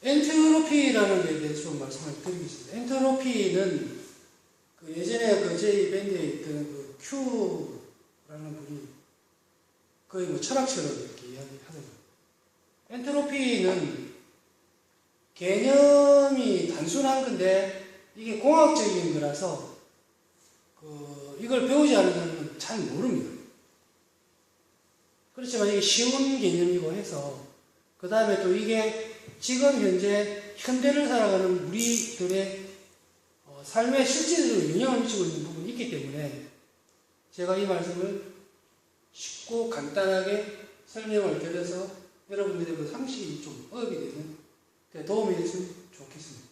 엔트로피라는 데 대해서 좀 말씀을 드리겠습니다. 엔트로피는 그 예전에 그 저희 밴드에 있던 그 큐라는 분이 거의 뭐 철학처럼 이렇게 이야기하더라고요. 엔트로피는 개념이 단순한 건데 이게 공학적인 거라서 이걸 배우지 않은 사람은 잘 모릅니다. 그렇지만 이게 쉬운 개념이고 해서 그 다음에 또 이게 지금 현재 현대를 살아가는 우리들의 삶에 실질적으로 영향을 미치고 있는 부분이 있기 때문에 제가 이 말씀을 쉽고 간단하게 설명을 드려서 여러분들의 상식이 좀 어렵게 되는 도움이 됐으면 좋겠습니다.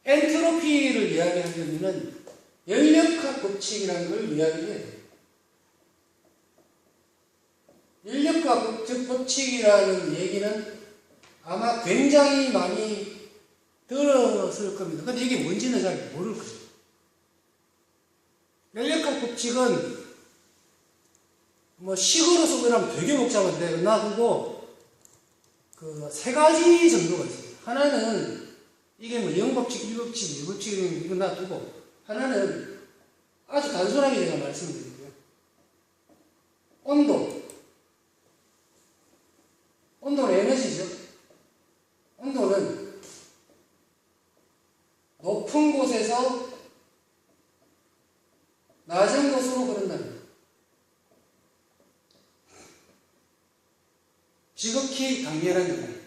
엔트로피를 이야기하려면 연력학 법칙이라는 걸 이야기해야 돼요. 연력학 법칙이라는 얘기는 아마 굉장히 많이 들었을 겁니다. 근데 이게 뭔지는 잘 모를 거예요. 연력학 법칙은 뭐 식으로 쓰면 되게 복잡한데 놔두고 그 세 가지 정도가 있어요. 하나는 이게 뭐 0법칙, 1법칙, 2법칙 이거 놔두고 하나는 아주 단순하게 제가 말씀드릴게요. 온도는 에너지죠. 온도는 높은 곳에서 낮은 곳으로 흐른다는 거예요. 지극히 당연한 거예요.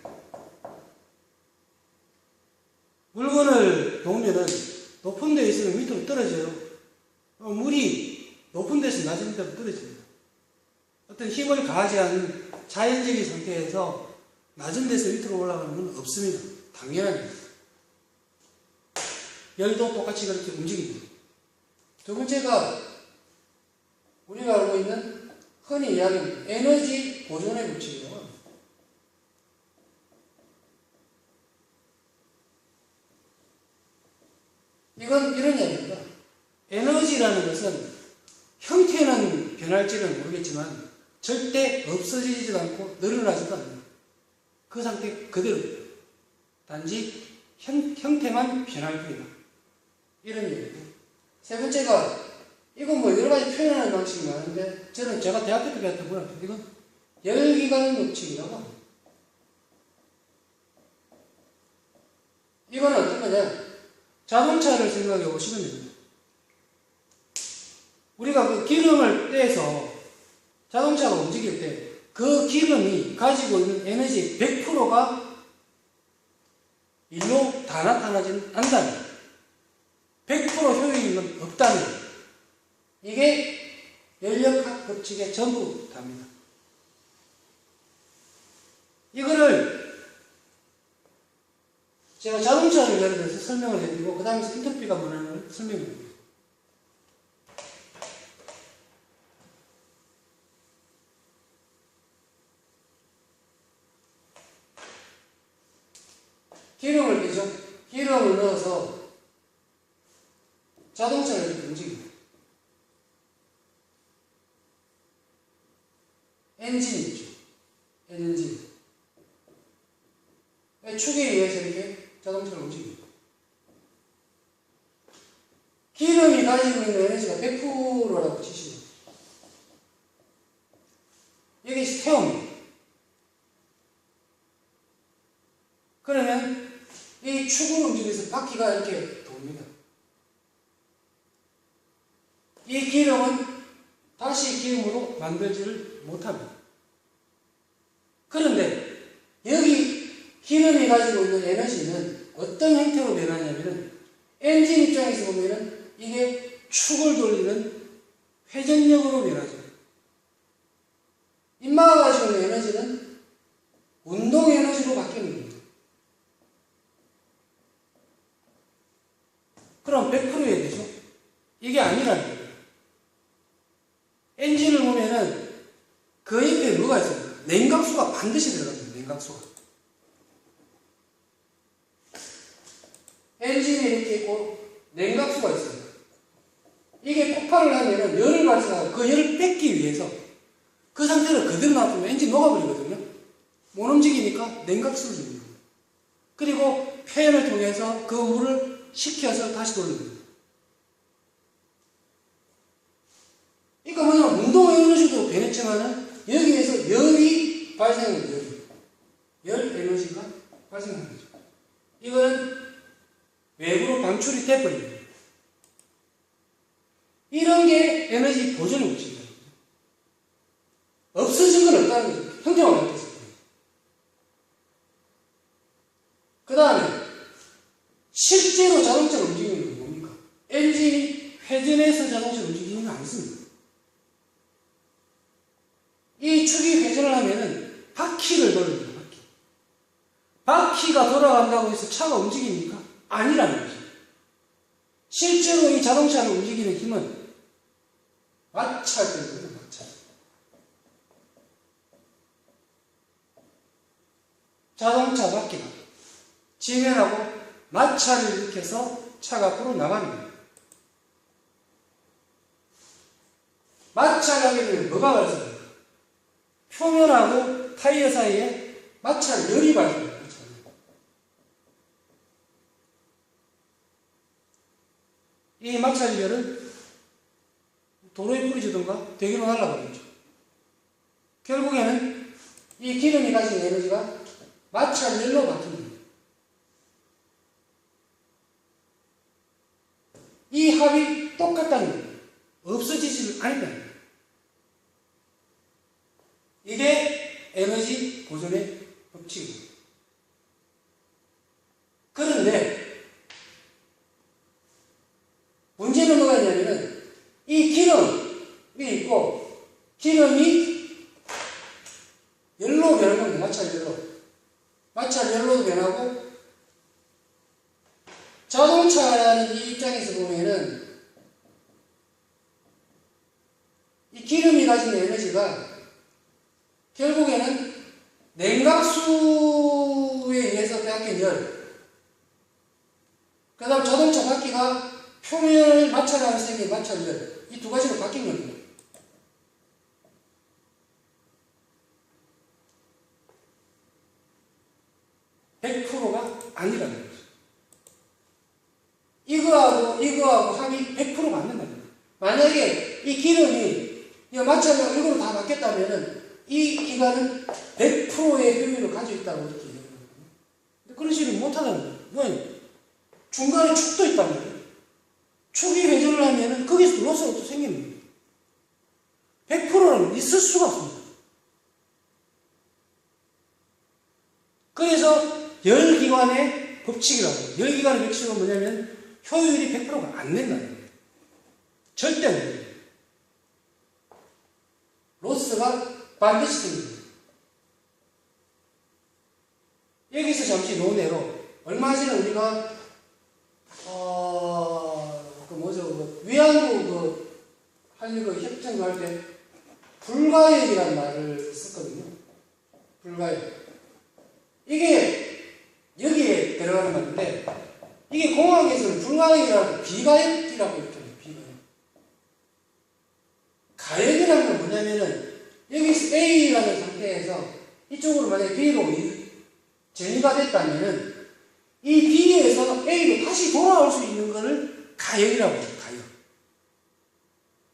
물건을 놓으면은 높은 데 있으면 밑으로 떨어져요. 물이 높은 데서 낮은 데로 떨어집니다. 어떤 힘을 가하지 않은 자연적인 상태에서 낮은 데서 밑으로 올라가는 건 없습니다. 당연한 거예요. 열도 똑같이 그렇게 움직입니다. 두 번째가 우리가 알고 있는 흔히 이야기하는 에너지 보존의 법칙이라고 합니다. 이건 이런 이야기입니다. 에너지라는 것은 형태는 변할지는 모르겠지만 절대 없어지지도 않고 늘어나지도 않아요. 그 상태 그대로입니다. 단지 형태만 변할 뿐이다. 이런 얘기예요. 세 번째가 이건 뭐 여러 가지 표현하는 방식이 많은데 제가 대학교 때 배웠던 거는 이건 열기관 법칙이라고 합니다. 이거는 어떤 거냐? 자동차를 생각해 보시면 됩니다. 우리가 그 기름을 떼서 자동차가 움직일 때 그 기름이 가지고 있는 에너지의 100%가 일로 다 나타나지는 않다는 100% 효율인 건 없다는 이게 연력학 법칙의 전부 답니다. 이거를 제가 자동차를 예를 들어서 설명을 해드리고 그 다음에 엔트로피가 뭐냐는 설명을 해드립니다. 기름을 끼죠. 기름을 넣어서 자동차를 이렇게 움직입니다. 엔진이 있죠. 엔진. 축에 의해서 이렇게 자동차를 움직입니다. 기름이 가지고 있는 에너지가 100%라고 치시면 여기 태웁니다. 그러면 이 축을 움직여서 바퀴가 이렇게 돕니다. 이 기름은 다시 기름으로 만들지를 못합니다. 그런데 여기 기름이 가지고 있는 에너지는 어떤 형태로 변하냐면은 엔진 입장에서 보면은 이게 축을 돌리는 회전력으로 변하죠. 인마가 가지고 있는 에너지는 운동 에너지로 바뀌는 겁니다. 그럼 100%여야 되죠? 이게 아니라는 거예요. 엔진을 보면은 그 옆에 뭐가 있어요? 냉각수가 반드시 들어갑니다. 냉각수가. 엔진이 이렇게 있고 냉각수가 있어요. 이게 폭발을 하면은 열을 발생하고 그 열을 뺏기 위해서 그 상태를 그대로 놔두면 엔진 녹아버리거든요. 못 움직이니까 냉각수를 줍니다. 그리고 팬을 통해서 그 물을 식혀서 다시 돌립니다. 그러니까 뭐냐면 운동 에너지도 변했지만은 여기에서 열이 발생해요. 열 에너지가 발생하는 거죠. 이거는 외부로 방출이 돼버립니다. 이런 게 에너지 보존의 법칙입니다. 없어진 건 없다는 거죠. 형태만 바뀌었을 뿐이에요. 그 다음에 실제로 자동차를 움직이는 건 뭡니까? 엔진이 회전해서 자동차를 움직이는 건 아니습니다. 이 축이 회전을 하면은 바퀴를 돌립니다. 바퀴가 돌아간다고 해서 차가 움직입니까? 아니라는 거죠. 실제로 이 자동차를 움직이는 힘은 마찰되는 거예요. 마찰. 자동차 바퀴가 지면하고 마찰을 일으켜서 차가 앞으로 나가는 거예요. 마찰하게 되면 뭐가 발생합니까? 표면하고 타이어 사이에 마찰열이 발생합니다. 이 마찰열은 도로에 뿌려지던가 대기로 날아가겠죠. 결국에는 이 기름이 가진 에너지가 마찰열로 바뀝니다. 이 합이 똑같다는 거예요. 없어지지 않는다는 거예요. 이게 에너지 보존의 법칙입니다. 그런데 문제는 뭐가 있냐면은 이 기름이 있고 기름이 열로 변하는 겁니다. 마찰열로. 마찰열로도 변하고 자동차라는 이 입장에서 보면은 이 기름이 가진 에너지가 결국에는 냉각수에 의해서 빼앗긴 열, 그 다음 자동차 바퀴가 표면을 마찰하면서 생긴 마찰열, 이 두 가지로 바뀐 겁니다. (100%가) 아니라는 거죠. 이거하고 합이 100%가 안 된답니다. 만약에 이 기름이 이 마찰력 이거로 다 바뀌었다면은 이 기관은 100%의 효율을 가지고 있다고 이렇게 얘기하는 거예요. 그런 식으로 못하다는 거예요. 왜? 중간에 축도 있단 말이에요. 축이 회전을 하면은 거기서 로스가 또 생기는 거예요. 100%는 있을 수가 없습니다. 그래서 열기관의 법칙이라고 해요. 열기관의 법칙은 뭐냐면 효율이 100%가 안 된다는 거예요. 절대 안 돼요. 로스가 반드시 생깁니다. 여기서 잠시 논외로 얼마 전에 우리가 위안부 한일 협정 할 때 불가역이라는 말을 썼거든요. 불가역. 이게 여기에 들어가는 말인데 이게 공학에서는 불가역이라고 비가역이라고 이렇게 해요. 비가역. 가역이라는 건 뭐냐면은 여기서 A라는 상태에서 이쪽으로 만약에 B로 전이가 됐다면은 이 B에서 A로 다시 돌아올 수 있는 것을 가역이라고 해요. 가역.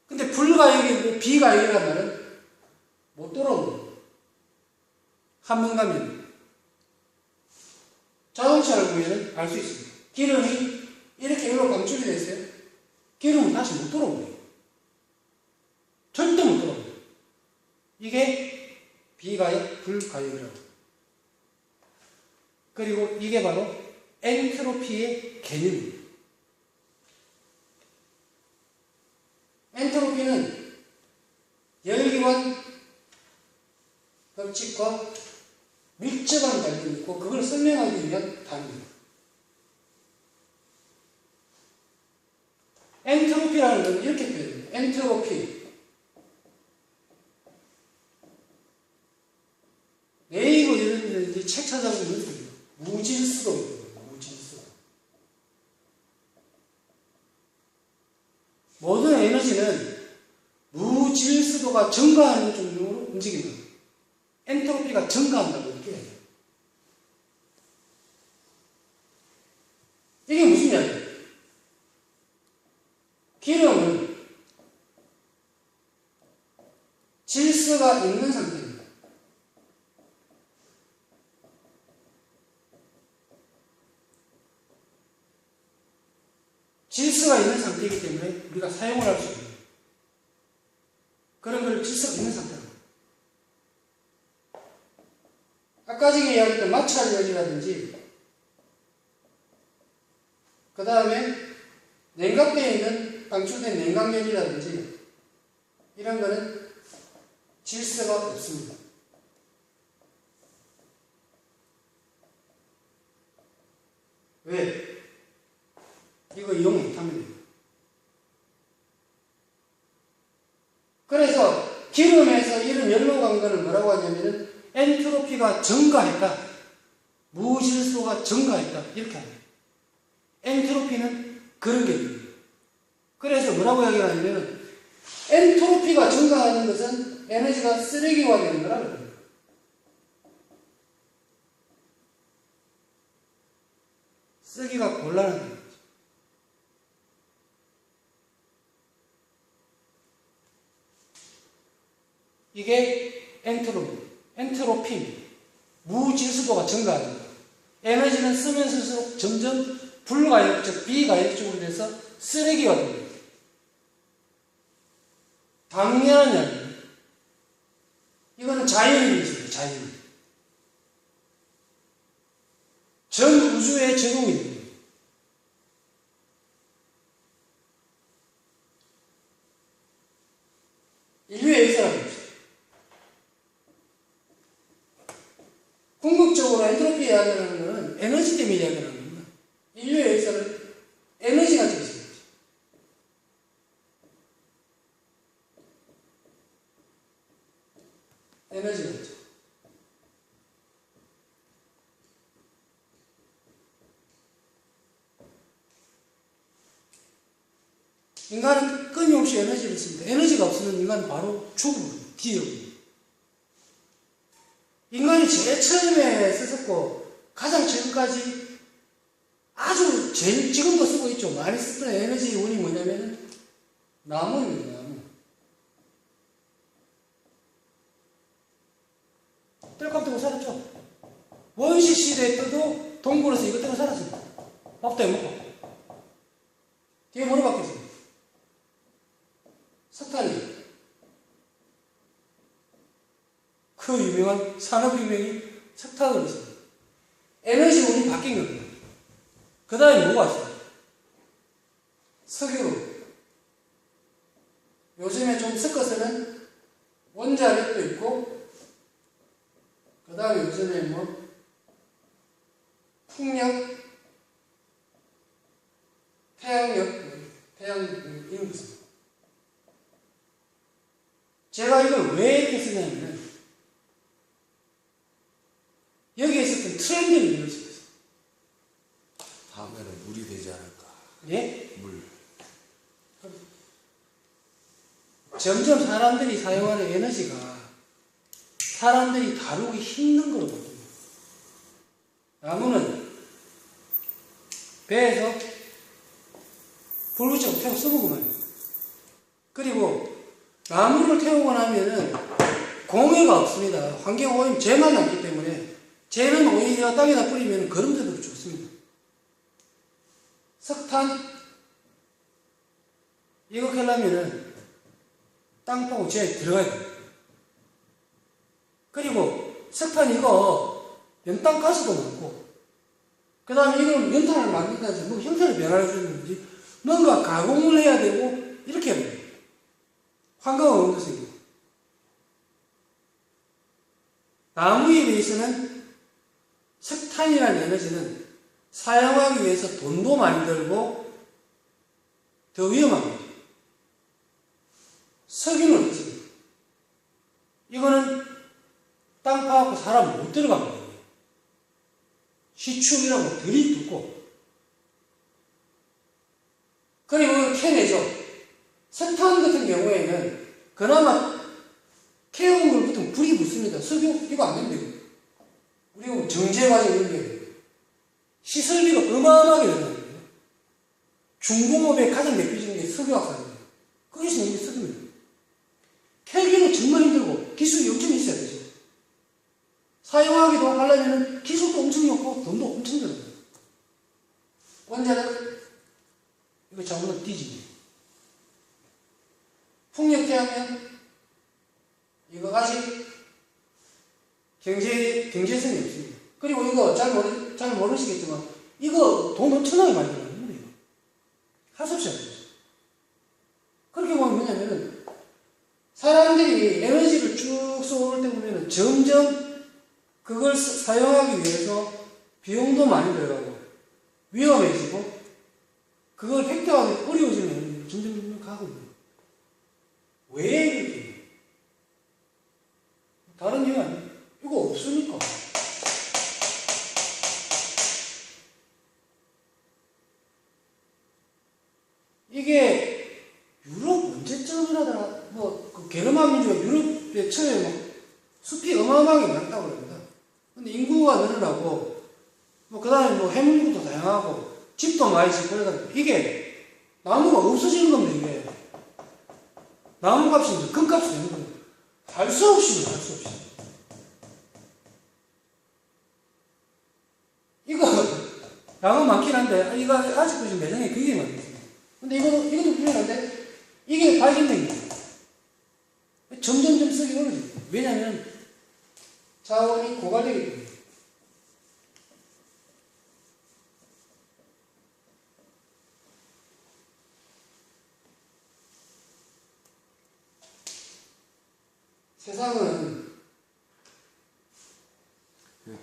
근데 불가역이고 비가역이라는 말은 못 돌아오는 거예요. 한 번 가면 자동차를 보면 알 수 있습니다. 기름이 이렇게 여기로 방출이 됐어요. 기름은 다시 못 돌아오는 거예요. 절대 못 돌아오는 거예요. 이게 비가역, 불가역이라고. 그리고 이게 바로 엔트로피의 개념입니다. 엔트로피는 열기관 법칙과 밀접한 관련이 있고 그걸 설명하기 위한 단어입니다. 엔트로피라는 건 이렇게 표현해요. 엔트로피. 네이버 이런 데 이제 책 찾아보면 있습니다. 무질서도 있거든요. 무질서. 모든 에너지는 무질서도가 증가하는 쪽으로 움직입니다. 엔트로피가 증가한다고 이렇게 해요. 질서가 있는 상태입니다. 질서가 있는 상태이기 때문에 우리가 사용을 할 수 있는 그런 걸 질서가 있는 상태입니다. 아까 전에 이야기했던 마찰력이라든지 그 다음에 냉각대에 있는 방출된 냉각열이라든지 이런 거는 질서가 없습니다. 왜? 이거 이용 못하면 돼요. 그래서 기름에서 이런 열로 간 거를 뭐라고 하냐면은 엔트로피가 증가했다. 무질서가 증가했다. 이렇게 합니다. 엔트로피는 그런 게 있습니다. 그래서 뭐라고 이야기하냐면 엔트로피가 증가하는 것은 에너지가 쓰레기화되는 거라고 합니다. 쓰기가 곤란한 거죠. 이게 엔트로피, 무질서도가 증가하는 거예요. 에너지는 쓰면 쓸수록 점점 불가역적, 비가역적으로 돼서 쓰레기가 됩니다. 당연한 이야기예요. 이거는 자연이 있습니다. 자연. 전 우주의 적용이 됩니다. 인류의 역사라고 합시다. 궁극적으로 엔트로피 이야기라는 것은 에너지 때문에 이야기하는 겁니다. 인류의 역사는 에너지가 되어 있습니다. 에너지가 있죠. 인간은 끊임없이 에너지를 씁니다. 에너지가 없으면 인간은 바로 죽음입니다. 기억입니다. 인간이 제일 처음에 썼었고 가장 지금까지 아주 제일 지금도 쓰고 있죠. 많이 쓰던 에너지원이 뭐냐면 나무입니다. 나무. 땔감 뜨고 살았죠. 원시 시대에 때도 동굴에서 이것 때문에 살았습니다. 밥도 해 먹고. 뒤에 뭐로 바뀌었습니다? 석탄이. 그 유명한 산업혁명이 석탄으로 있습니다. 에너지원이 바뀐 겁니다. 그 다음에 뭐가 있어요? 석유로. 요즘에 좀 섞어서는 원자력도 있고, 그 다음에 요즘에 뭐, 풍력, 태양력, 이런 거 있습니다. 제가 이걸 왜 이렇게 쓰냐면, 여기에 있었던 트렌드를 이룰 수 있어요. 다음에는 물이 되지 않을까? 예? 물. 점점 사람들이 사용하는 에너지가 사람들이 다루기 힘든 거로 바뀝니다. 나무는 배에서 불 붙이고 태워 써먹으면 해요. 그리고 나무를 태우고 나면은 공해가 없습니다. 환경오염 재만이 없기 때문에 재는 오히려 땅에다 뿌리면 거름져도 좋습니다. 석탄 이거 하려면은 땅 파고 지하에 들어가야 돼요. 그리고 석탄 이거 연탄 가스도 많고 그 다음에 이건 연탄을 만든다든지 뭐 형태를 변화해 주는지 뭔가 가공을 해야 되고 이렇게 해야 돼요. 환경은 어디서 이거 나무에 비해서는 석탄이라는 에너지는 사용하기 위해서 돈도 많이 들고 더 위험합니다. 석유는 어떻습니까? 이거는 땅 파갖고 사람 못 들어갑니다. 시축이라고 들이붓고 그리고 이걸 캐내죠. 석탄 같은 경우에는 그나마 캐온 걸 붙으면 불이 붙습니다. 석유 이거 안 됩니다. 그리고 정제 과정 이런 게 시설비가 어마어마하게 들어갑니다. 중공업의 가장 대표적인 게 석유화학사입니다. 거기서 이게 석유입니다. 캐기는 정말 힘들고 사용하기도 하려면 기술도 엄청 좋고 돈도 엄청 들어요. 원자력 이거 잘못하면 뒤집어. 풍력태양은 이거 아직 경제성이 없습니다. 그리고 이거 잘 모르시겠지만 이거 돈 엄청나게 많이 들어가는 거예요. 할 수 없이 안 되죠. 그렇게 보면 뭐냐면은 사람들이 에너지를 쭉 쏘올 때 보면은 점점 그걸 사용하기 위해서 비용도 많이 들어가고 위험해지고 그걸 획득하기 어려워지는 점점 가고 있는 거예요. 왜 이렇게? 다른 이유 아니에요. 이거 없으니까. 이게 유럽 언제쯤이라더라, 그 게르만 민족이 유럽에 처음에 막 숲이 어마어마하게 많다고 그럽니다. 근데 인구가 늘어나고, 그 다음에 해물도 다양하고, 집도 많이 짓고, 그래가지고, 이게 나무가 없어지는 겁니다, 이게. 나무 값이 이제 금값이 되는 겁니다. 할 수 없이. 이거, 양은 많긴 한데, 이거 아직도 지금 매장에 굉장히 많이 있습니다. 근데 이것도 필요한데, 이게 발견된 거예요. 점점점 쓰기 어려워집니다. 왜냐면, 자원이 고갈되기 때문에. 세상은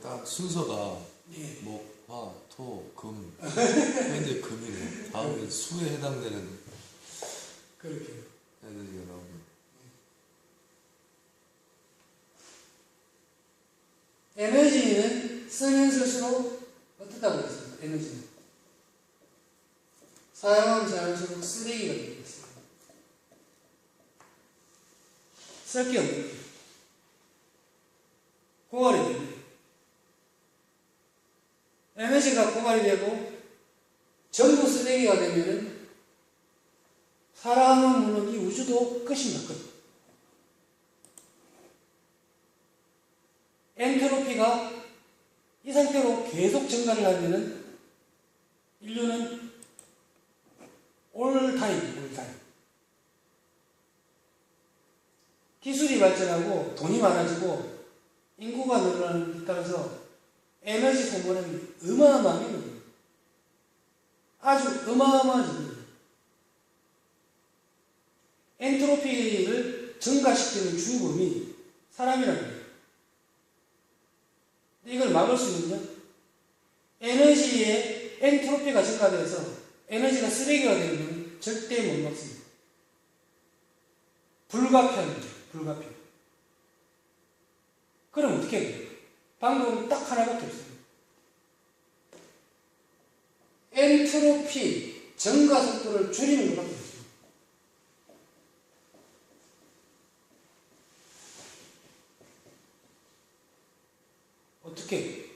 딱 순서가 예. 목, 화, 토, 금. 현재 금이네. 다음에 수에 해당되는 그렇게 에너지가 나오네. 에너지는 쓰면 쓸수록 어떻다고 그랬습니다. 에너지는 사용하면 사용할수록 쓰레기가 되겠습니다. 쓸 게 없는 거예요. 고갈이 됩니다. 에너지가 고갈이 되고 전부 쓰레기가 되면은 사람은 물론 이 우주도 끝이 났거든요. 엔트로피가 이 상태로 계속 증가를 하면은 인류는 올타임. 기술이 발전하고 돈이 많아지고 인구가 늘어나는 데 따라서 에너지 소모량이 어마어마하게 늘어요. 아주 어마어마해집니다. 엔트로피를 증가시키는 주범이 사람이라는 거예요. 이걸 막을 수 있느냐? 에너지의 엔트로피가 증가돼서 에너지가 쓰레기가 되면 절대 못 막습니다. 불가피합니다. 불가피해. 그럼 어떻게 해야 돼요? 방법은 딱 하나밖에 없습니다. 엔트로피 증가 속도를 줄이는 것밖에 없습니다. 어떻게?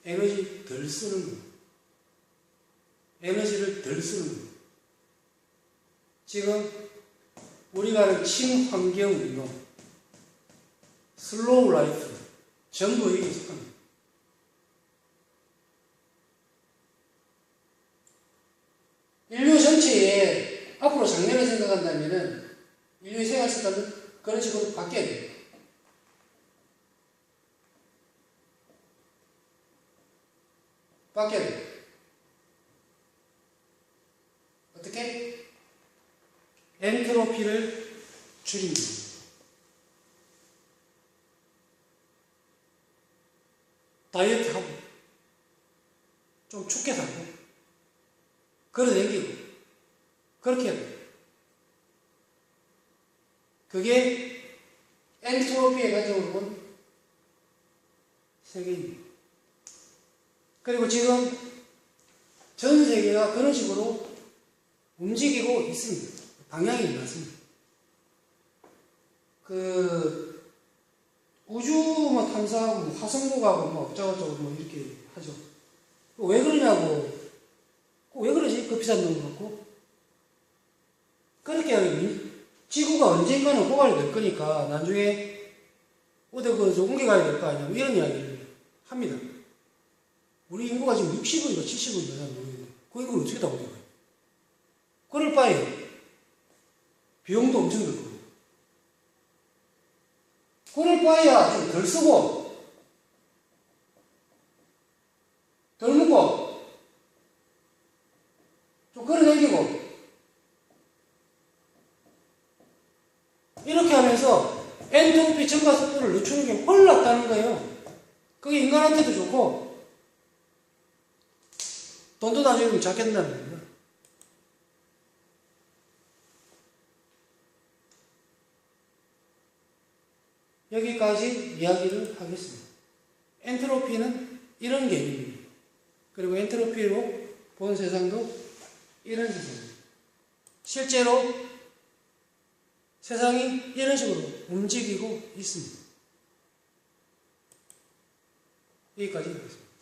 에너지 덜 쓰는 거예요. 에너지를 덜 쓰는 거예요. 지금 우리가 하는 친환경운동, 슬로우 라이프, 전부 여기에 속합니다. 인류 전체에 앞으로 장래를 생각한다면 인류의 생활 습관은 그런 식으로 바뀌어야 돼요. 바뀌어야 돼요. 어떻게? 엔트로피를 줄입니다. 다이어트하고 좀 춥게 살고 걸어다니고 그렇게 해야 돼요. 그게 엔트로피의 가정으로 본 세계입니다. 그리고 지금 전 세계가 그런 식으로 움직이고 있습니다. 방향이 맞습니다. 우주 탐사하고 화성도 가고 어쩌고저쩌고 이렇게 하죠. 왜 그러냐고. 왜 그러지? 그 비싼 돈 갖고. 그렇게 하면 지구가 언젠가는 고갈이 될 거니까 나중에 어디 저 옮겨가야 될 거 아니야. 뭐 이런 이야기를 합니다. 우리 인구가 지금 60억인가 70억인가 잘 모르겠는데 그 인구를 어떻게 다 옮겨가요? 그럴 바에 비용도 엄청 들고 그럴 바에야 좀 덜 쓰고 덜 먹고 좀 걸어다니고 이렇게 하면서 엔트로피 증가 속도를 늦추는 게 훨씬 낫다는 거예요. 그게 인간한테도 좋고 돈도 나중에 작겠다는 겁니다. 여기까지 이야기를 하겠습니다. 엔트로피는 이런 개념입니다. 그리고 엔트로피로 본 세상도 이런 세상입니다. 실제로 세상이 이런 식으로 움직이고 있습니다. 여기까지 하겠습니다.